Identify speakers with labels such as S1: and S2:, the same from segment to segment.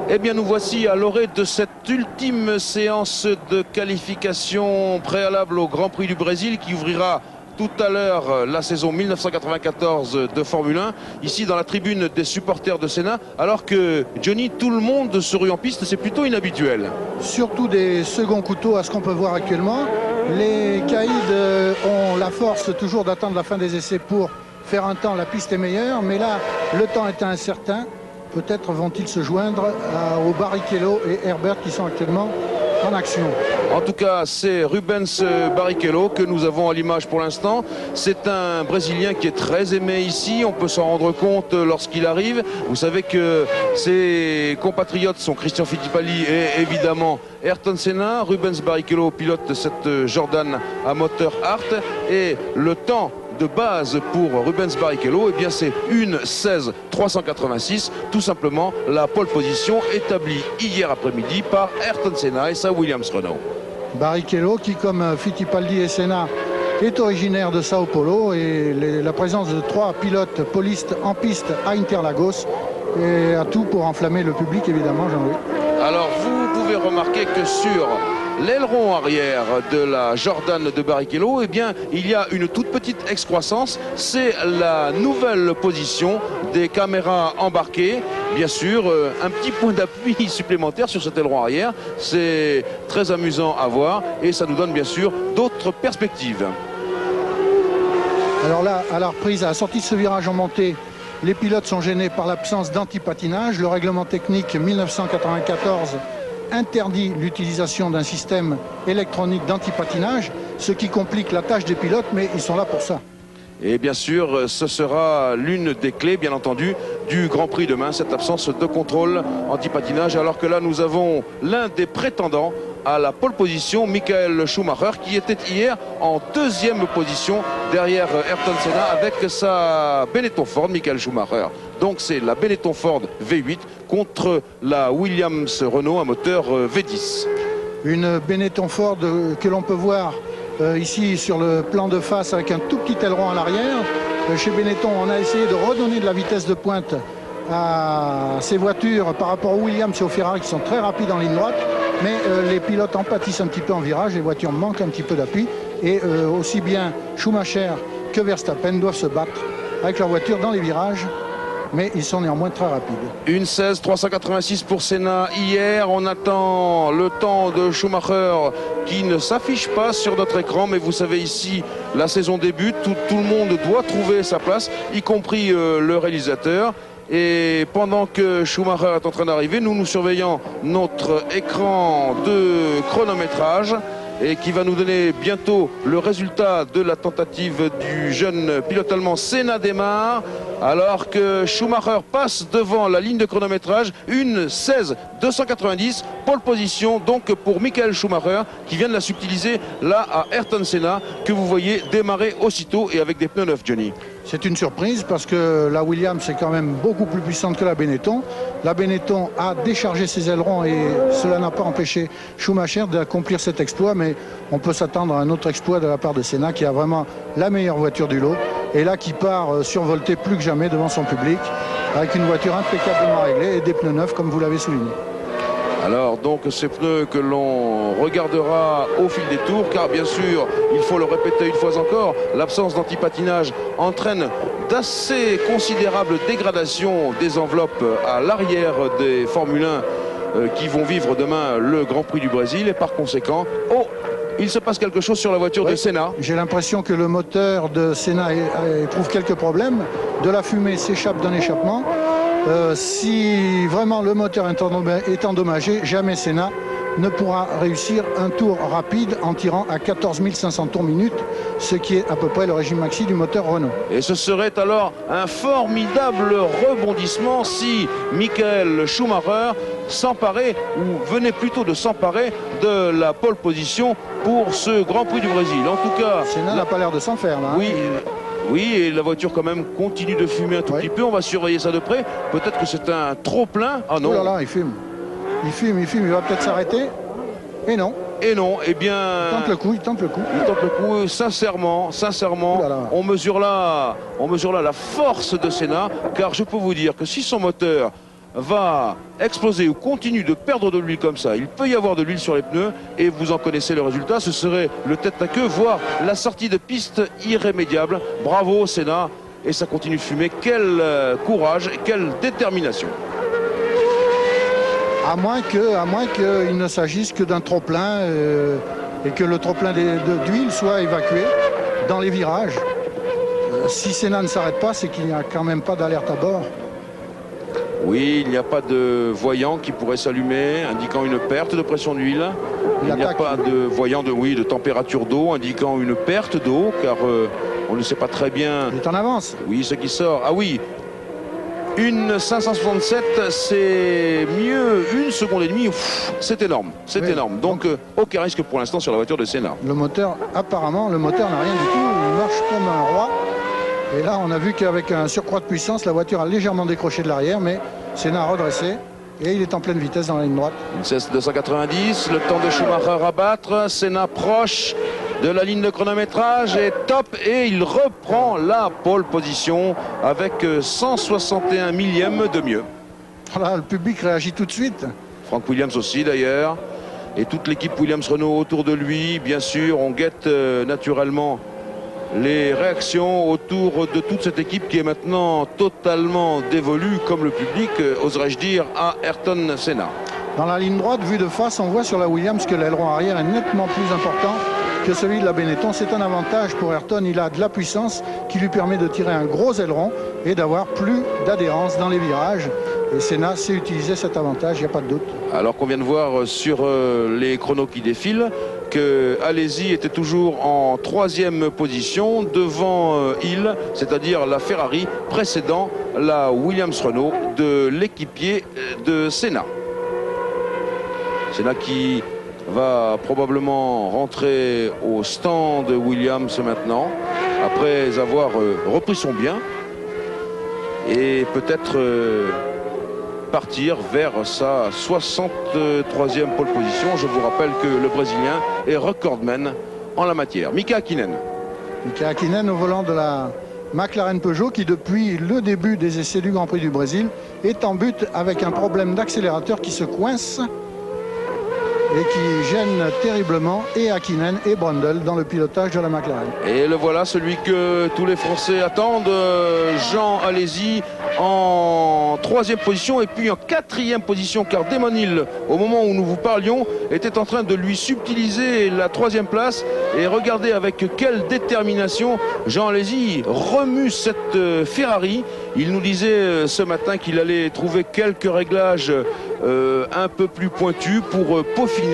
S1: Eh bien, nous voici à l'orée de cette ultime séance de qualification préalable au Grand Prix du Brésil qui ouvrira tout à l'heure la saison 1994 de Formule 1, ici dans la tribune des supporters de Senna, alors que Johnny, tout le monde se rue en piste, c'est plutôt inhabituel.
S2: Surtout des seconds couteaux à ce qu'on peut voir actuellement. Les caïds ont la force toujours d'attendre la fin des essais pour faire un temps, la piste est meilleure, mais là, le temps est incertain. Peut-être vont-ils se joindre aux Barrichello et Herbert qui sont actuellement en action.
S1: En tout cas, c'est Rubens Barrichello que nous avons à l'image pour l'instant. C'est un Brésilien qui est très aimé ici. On peut s'en rendre compte lorsqu'il arrive. Vous savez que ses compatriotes sont Christian Fittipaldi et évidemment Ayrton Senna. Rubens Barrichello pilote cette Jordan à moteur Hart. Et le temps de base pour Rubens Barrichello, eh bien c'est 1:16.386, tout simplement la pole position établie hier après-midi par Ayrton Senna et sa Williams Renault.
S2: Barrichello qui, comme Fittipaldi et Senna, est originaire de Sao Paulo, et la présence de 3 pilotes polistes en piste à Interlagos et à tout pour enflammer le public, évidemment, Jean-Louis.
S1: Alors vous pouvez remarquer que sur l'aileron arrière de la Jordan de Barrichello, eh bien, il y a une toute petite excroissance. C'est la nouvelle position des caméras embarquées. Bien sûr, un petit point d'appui supplémentaire sur cet aileron arrière. C'est très amusant à voir et ça nous donne bien sûr d'autres perspectives.
S2: Alors là, à la reprise, à la sortie de ce virage en montée, les pilotes sont gênés par l'absence d'antipatinage. Le règlement technique 1994 interdit l'utilisation d'un système électronique d'antipatinage, ce qui complique la tâche des pilotes, mais ils sont là pour ça.
S1: Et bien sûr, ce sera l'une des clés, bien entendu, du Grand Prix demain, cette absence de contrôle anti-patinage, alors que là, nous avons l'un des prétendants à la pole position, Michael Schumacher, qui était hier en 2e position derrière Ayrton Senna avec sa Benetton Ford, Michael Schumacher. Donc c'est la Benetton Ford V8 contre la Williams Renault, un moteur V10. Une
S2: Benetton Ford que l'on peut voir ici sur le plan de face avec un tout petit aileron à l'arrière. Chez Benetton, on a essayé de redonner de la vitesse de pointe à ces voitures par rapport aux Williams et aux Ferrari qui sont très rapides en ligne droite. Mais les pilotes en pâtissent un petit peu en virage, les voitures manquent un petit peu d'appui. Et aussi bien Schumacher que Verstappen doivent se battre avec leur voiture dans les virages. Mais ils sont néanmoins très rapides.
S1: 1:16.386 pour Senna hier. On attend le temps de Schumacher qui ne s'affiche pas sur notre écran. Mais vous savez, ici, la saison débute. Tout le monde doit trouver sa place, y compris le réalisateur. Et pendant que Schumacher est en train d'arriver, nous surveillons notre écran de chronométrage et qui va nous donner bientôt le résultat de la tentative du jeune pilote allemand. Senna démarre alors que Schumacher passe devant la ligne de chronométrage. 1:16.290, pole position donc pour Michael Schumacher qui vient de la subtiliser là à Ayrton Senna que vous voyez démarrer aussitôt et avec des pneus neufs, Johnny.
S2: C'est une surprise parce que la Williams est quand même beaucoup plus puissante que la Benetton. La Benetton a déchargé ses ailerons et cela n'a pas empêché Schumacher d'accomplir cet exploit, mais on peut s'attendre à un autre exploit de la part de Senna qui a vraiment la meilleure voiture du lot et là qui part survolter plus que jamais devant son public avec une voiture impeccablement réglée et des pneus neufs comme vous l'avez souligné. Alors donc ces pneus que l'on regardera au fil des tours, car bien sûr, il faut le répéter une fois encore, l'absence d'antipatinage entraîne d'assez considérables dégradations des enveloppes à l'arrière des Formule 1 qui vont vivre demain le Grand Prix du Brésil et par conséquent, il se passe quelque chose sur la voiture de Senna. J'ai l'impression que le moteur de Senna éprouve quelques problèmes. De la fumée s'échappe d'un échappement. Si vraiment le moteur est endommagé, jamais Senna ne pourra réussir un tour rapide en tirant à 14 500 tours minute, ce qui est à peu près le régime maxi du moteur Renault. Et ce serait alors un formidable rebondissement si Michael Schumacher s'emparait, ou venait plutôt de s'emparer de la pole position pour ce Grand Prix du Brésil. En tout cas, Senna n'a pas l'air de s'en faire là. Oui. Oui, et la voiture quand même continue de fumer un tout petit peu. On va surveiller ça de près. Peut-être que c'est un trop plein. Ah non. Oh là là, il fume. Il fume, il va peut-être s'arrêter. Et non. Et non, eh bien... Il tente le coup, il tente le coup. Il tente le coup, sincèrement, on mesure là la force de Senna, car je peux vous dire que si son moteur
S1: va exploser ou continue de perdre de l'huile comme ça, il peut y avoir de l'huile sur les pneus et vous en connaissez le résultat, ce serait le tête à queue, voire la sortie de piste irrémédiable. Bravo Senna, et ça continue de fumer. Quel courage et quelle détermination.
S2: À moins qu'il ne s'agisse que d'un trop-plein et que le trop-plein d'huile soit évacué dans les virages. Si Senna ne s'arrête pas, c'est qu'il n'y a quand même pas d'alerte à bord.
S1: Oui, il n'y a pas de voyant qui pourrait s'allumer indiquant une perte de pression d'huile. Il n'y a pas de voyant de température d'eau indiquant une perte d'eau, car on ne sait pas très bien.
S2: Il est en avance.
S1: Oui, ce qui sort. Ah oui, une 567, c'est mieux, 1 seconde et demie. C'est énorme, c'est énorme. Donc aucun risque pour l'instant sur la voiture de Senna.
S2: Le moteur, apparemment, le moteur n'a rien du tout. Il marche comme un roi. Et là, on a vu qu'avec un surcroît de puissance, la voiture a légèrement décroché de l'arrière, mais Senna a redressé et il est en pleine vitesse dans la ligne droite.
S1: Une 290, le temps de Schumacher à battre. Senna proche de la ligne de chronométrage est top et il reprend la pole position avec 161 millièmes de mieux.
S2: Voilà, le public réagit tout de suite.
S1: Frank Williams aussi d'ailleurs. Et toute l'équipe Williams-Renault autour de lui, bien sûr. On guette naturellement les réactions autour de toute cette équipe qui est maintenant totalement dévolue, comme le public, oserais-je dire, à Ayrton Senna.
S2: Dans la ligne droite, vue de face, on voit sur la Williams que l'aileron arrière est nettement plus important que celui de la Benetton. C'est un avantage pour Ayrton. Il a de la puissance qui lui permet de tirer un gros aileron et d'avoir plus d'adhérence dans les virages. Et Senna sait utiliser cet avantage, il n'y a pas de doute.
S1: Alors qu'on vient de voir sur les chronos qui défilent que Alesi était toujours en 3e position devant Hill, c'est-à-dire la Ferrari précédant la Williams-Renault de l'équipier de Senna. Senna qui va probablement rentrer au stand de Williams maintenant, après avoir repris son bien et peut-être partir vers sa 63e pole position. Je vous rappelle que le Brésilien est recordman en la matière. Mika Hakkinen.
S2: Mika Hakkinen au volant de la McLaren Peugeot qui depuis le début des essais du Grand Prix du Brésil est en but avec un problème d'accélérateur qui se coince et qui gêne terriblement et Hakkinen et Brundle dans le pilotage de la McLaren.
S1: Et le voilà, celui que tous les Français attendent, Jean Alesi en 3e position et puis en 4e position, car Damon Hill, au moment où nous vous parlions, était en train de lui subtiliser la 3e place. Et regardez avec quelle détermination Jean Alesi remue cette Ferrari. Il nous disait ce matin qu'il allait trouver quelques réglages un peu plus pointus pour peaufiner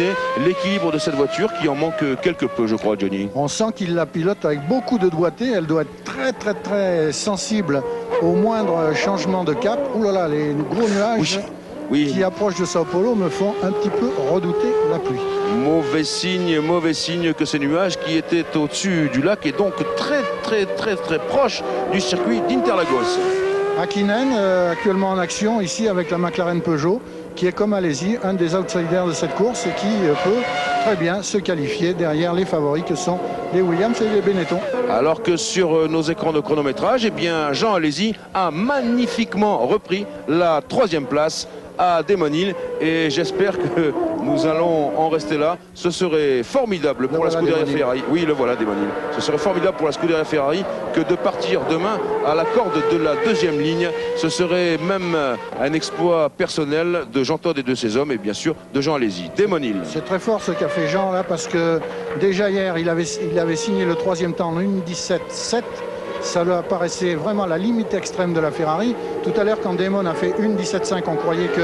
S1: l'équilibre de cette voiture qui en manque quelque peu, je crois, Johnny.
S2: On sent qu'il la pilote avec beaucoup de doigté. Elle doit être très sensible au moindre changement de cap. Ouh là là, les gros nuages qui approchent de Sao Paulo me font un petit peu redouter la pluie. Mauvais
S1: signe que ces nuages qui étaient au-dessus du lac et donc très proche du circuit d'Interlagos.
S2: Hakkinen actuellement en action ici avec la McLaren Peugeot, qui est comme Alesi, un des outsiders de cette course et qui peut très bien se qualifier derrière les favoris que sont les Williams et les Benetton. Alors que sur nos écrans de chronométrage, eh bien Jean Alesi a magnifiquement repris la 3e place à Damon Hill et j'espère que nous allons en rester là. Ce serait formidable pour la Scuderia Ferrari. Oui, le voilà, Damon Hill. Ce serait formidable pour la Scuderia Ferrari que de partir demain à la corde de la 2e ligne. Ce serait même un exploit personnel de Jean Todt et de ses hommes et bien sûr de Jean Alesi. Damon Hill. C'est très fort ce qu'a fait Jean là parce que déjà hier il avait signé le 3e temps en 1:17.7. Ça lui apparaissait vraiment la limite extrême de la Ferrari. Tout à l'heure, quand Damon a fait 1:17.5, on croyait que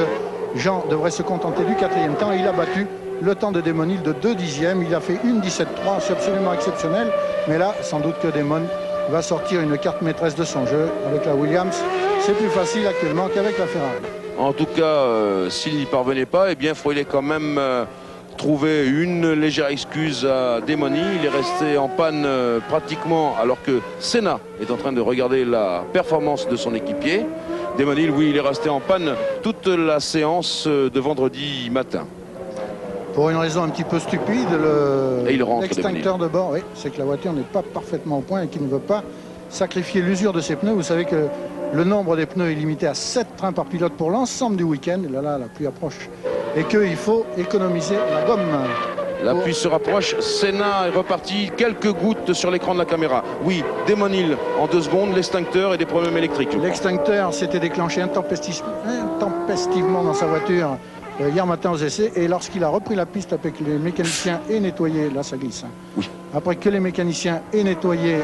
S2: Jean devrait se contenter du 4e temps. Il a battu le temps de Damon Hill de 2 dixièmes. Il a fait 1:17.3, c'est absolument exceptionnel. Mais là, sans doute que Damon va sortir une carte maîtresse de son jeu. Avec la Williams, c'est plus facile actuellement qu'avec la Ferrari. En tout cas, s'il n'y parvenait pas, eh bien, il faudrait quand même trouver une légère excuse à Damon Hill. Il est resté en panne pratiquement alors que Senna est en train de regarder la performance de son équipier. Damon Hill, oui, il est resté en panne toute la séance de vendredi matin. Pour une raison un petit peu stupide, l'extincteur de bord, oui, c'est que la voiture n'est pas parfaitement au point et qu'il ne veut pas sacrifier l'usure de ses pneus. Vous savez que le nombre des pneus est limité à 7 trains par pilote pour l'ensemble du week-end. Là, la pluie approche. Et qu'il faut économiser la gomme.
S1: La pluie se rapproche, Senna est reparti, quelques gouttes sur l'écran de la caméra. Oui, Damon Hill en 2 secondes, l'extincteur et des problèmes électriques.
S2: L'extincteur s'était déclenché intempestivement dans sa voiture hier matin aux essais, et lorsqu'il a repris la piste avec les mécaniciens et nettoyé, là ça glisse, hein.
S1: Oui.
S2: Après que les mécaniciens aient nettoyé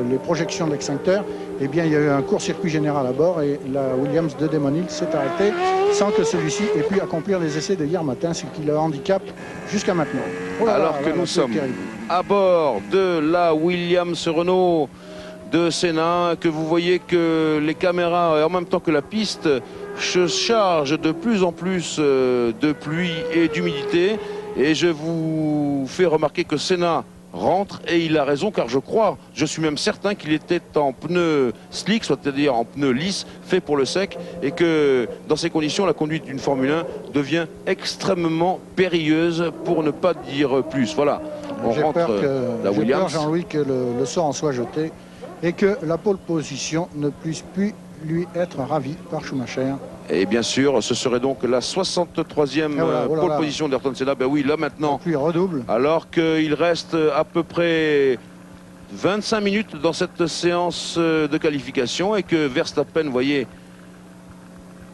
S2: les projections de l'extincteur, eh bien il y a eu un court-circuit général à bord et la Williams de Damon Hill s'est arrêtée sans que celui-ci ait pu accomplir les essais de hier matin, ce qui le handicape jusqu'à maintenant.
S1: Oh là alors là, que nous sommes à bord de la Williams Renault de Senna, que vous voyez que les caméras, en même temps que la piste, se chargent de plus en plus de pluie et d'humidité. Et je vous fais remarquer que Senna rentre, et il a raison, car je suis même certain qu'il était en pneu slick, c'est-à-dire en pneu lisse, fait pour le sec, et que dans ces conditions, la conduite d'une Formule 1 devient extrêmement périlleuse, pour ne pas dire plus. Voilà, on rentre la Williams.
S2: J'ai peur, Jean-Louis, que le sort en soit jeté et que la pole position ne puisse plus lui être ravie par Schumacher.
S1: Et bien sûr, ce serait donc la 63e pole position d'Ayrton Senna. Ben oui, là maintenant,
S2: il redouble.
S1: Alors qu'il reste à peu près 25 minutes dans cette séance de qualification, et que Verstappen, vous voyez,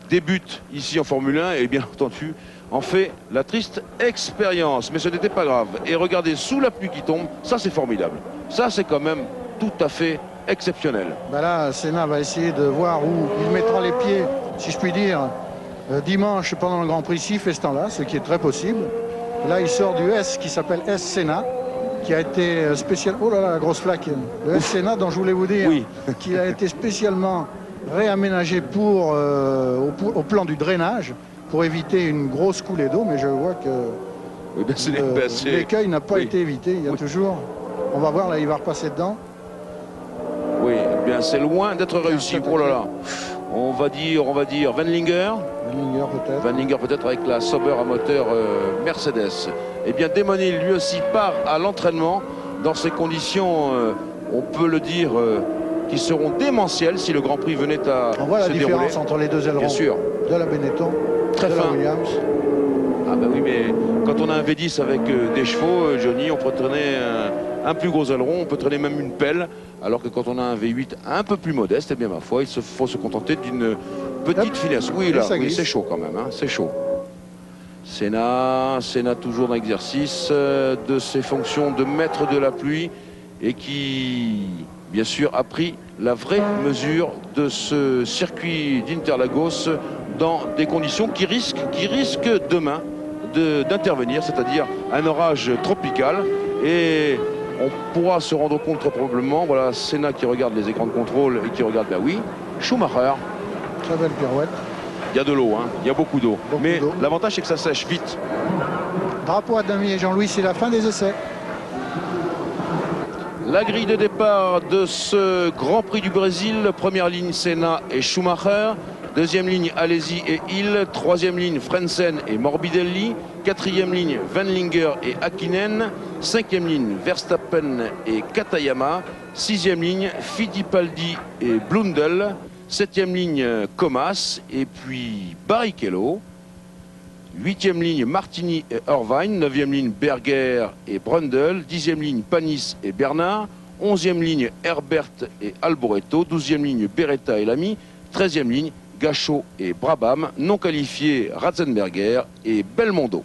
S1: débute ici en Formule 1 et bien entendu en fait la triste expérience. Mais ce n'était pas grave. Et regardez, sous la pluie qui tombe, ça c'est formidable. Ça c'est quand même tout à fait exceptionnel.
S2: Ben là, Senna va essayer de voir où il mettra les pieds, si je puis dire, dimanche pendant le Grand Prix, s'il fait ce temps-là, ce qui est très possible. Là, il sort du S qui s'appelle S Senna, qui a été spécial. Oh là là, la grosse flaque. Le S Senna, dont je voulais vous dire,
S1: oui.
S2: Qui a été spécialement réaménagé au plan du drainage pour éviter une grosse coulée d'eau, mais je vois que
S1: oui,
S2: l'écueil n'a pas été évité. Il y a toujours. On va voir, là, il va repasser dedans.
S1: Oui, eh bien c'est loin d'être réussi. Oh là là. On va dire Van Linger peut-être. Van Linger peut-être avec la Sauber à moteur Mercedes. Eh bien Damon Hill lui aussi part à l'entraînement dans ces conditions, on peut le dire, qui seront démentielles si le Grand Prix venait à se dérouler.
S2: On voit la différence entre les deux ailerons.
S1: Bien sûr.
S2: De la Benetton,
S1: très
S2: de
S1: fin.
S2: La Williams.
S1: Ah ben oui, mais quand on a un V10 avec des chevaux, Johnny, on peut traîner un plus gros aileron, on peut traîner même une pelle, alors que quand on a un V8 un peu plus modeste, eh bien ma foi, il faut se contenter d'une petite finesse. Oui, là, oui, c'est chaud quand même, hein, c'est chaud. Senna toujours dans l'exercice de ses fonctions de maître de la pluie, et qui, bien sûr, a pris la vraie mesure de ce circuit d'Interlagos dans des conditions qui risquent demain d'intervenir, c'est-à-dire un orage tropical. Et on pourra se rendre compte très probablement, voilà, Senna qui regarde les écrans de contrôle et qui regarde, ben oui, Schumacher.
S2: Très belle pirouette.
S1: Il y a de l'eau, hein, il y a beaucoup d'eau. Mais l'avantage, c'est que ça sèche vite.
S2: Drapeau à damier, Jean-Louis, c'est la fin des essais.
S1: La grille de départ de ce Grand Prix du Brésil, première ligne Senna et Schumacher, deuxième ligne Alesi et Hill, troisième ligne Frentzen et Morbidelli, quatrième ligne Van Linger et Hakkinen, cinquième ligne Verstappen et Katayama, sixième ligne Fittipaldi et Blundell, septième ligne Comas et puis Barrichello, huitième ligne Martini et Irvine, neuvième ligne Berger et Brundle, dixième ligne Panis et Bernard, onzième ligne Herbert et Alboreto, douzième ligne Beretta et Lamy, treizième ligne Gachot et Brabham, non qualifiés Ratzenberger et Belmondo.